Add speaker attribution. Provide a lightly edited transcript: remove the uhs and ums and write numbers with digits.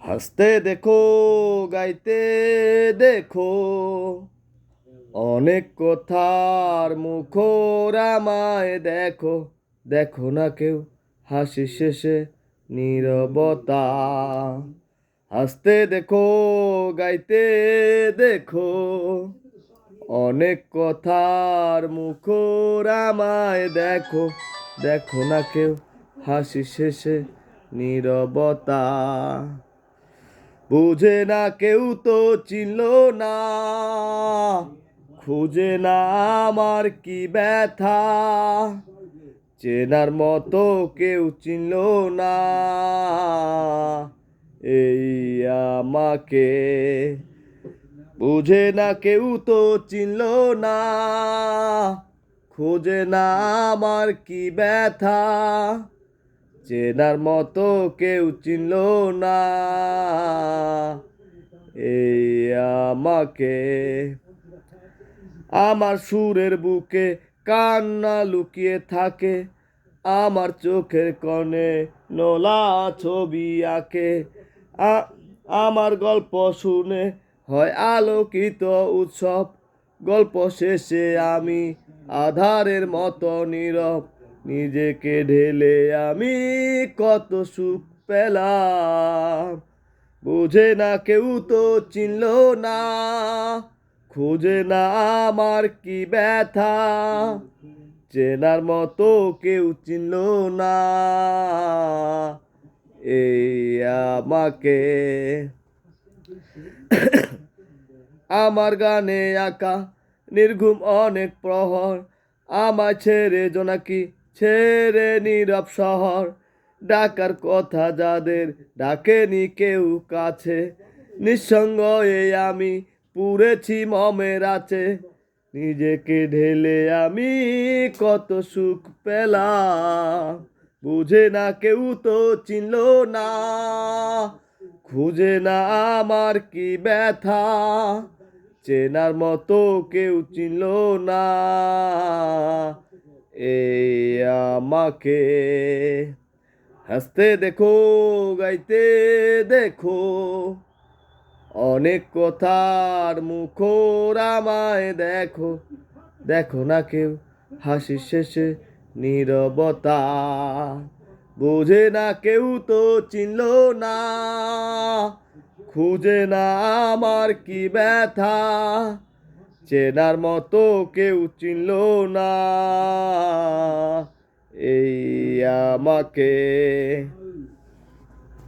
Speaker 1: হাসতে দেখো, গাইতে দেখো, অনেক কথার মুখর আমায় দেখো। দেখো না কেউ হাসি শেষে নীরবতা। হাসতে দেখো, গাইতে দেখো, অনেক কথার মুখর আমায় দেখো। দেখো না কেউ হাসি শেষে নীরবতা। বুঝে না কেউ তো চিনল না, খুঁজে না আমার কি ব্যথা। চেনার মতো কেউ চিনল না এই আমাকে। বুঝে না কেউ তো চিনল না, খুঁজে না আমার কি ব্যথা। চেনার মতো কেউ চিনল না এই আমাকে। আমার সুরের বুকে কান্না লুকিয়ে থাকে, আমার চোখের কোণে নোলা ছবি আঁকে। আমার গল্প শুনে হয় আলোকিত উৎসব, গল্প শেষে আমি আধারের মতো নীরব। নিজেকে ঢেলে আমি কত সুখ পেলাম। বুঝে না কেউ তো চিনল না, খুঁজে না আমার কি ব্যথা। চেনার মতো কেউ চিনল না এই আমাকে। আমার গানে আঁকা নির্ঘুম অনেক প্রহর, আমায় ছেড়ে জোনাকি, ছেড়ে নীরব শহর। ডাকার কথা যাদের ডাকেনি কেউ কাছে, নিঃসঙ্গ এই আমি পুড়েছি মমের আছে। নিজেকে ঢেলে আমি কত সুখ পেলাম। বুঝে না কেউ তো চিনল না, খুঁজে না আমার কি ব্যথা। চেনার মতো কেউ চিনল না এই আমাকে। হাসতে দেখো, গাইতে দেখো, অনেক কথার মুখর আমায় দেখো। দেখো না কেউ হাসি শেষে নীরবতা। বুঝে না কেউ তো চিনল না, খুঁজে না আমার কি ব্যথা। চেনার মতো কেউ চিনল না এই আমাকে।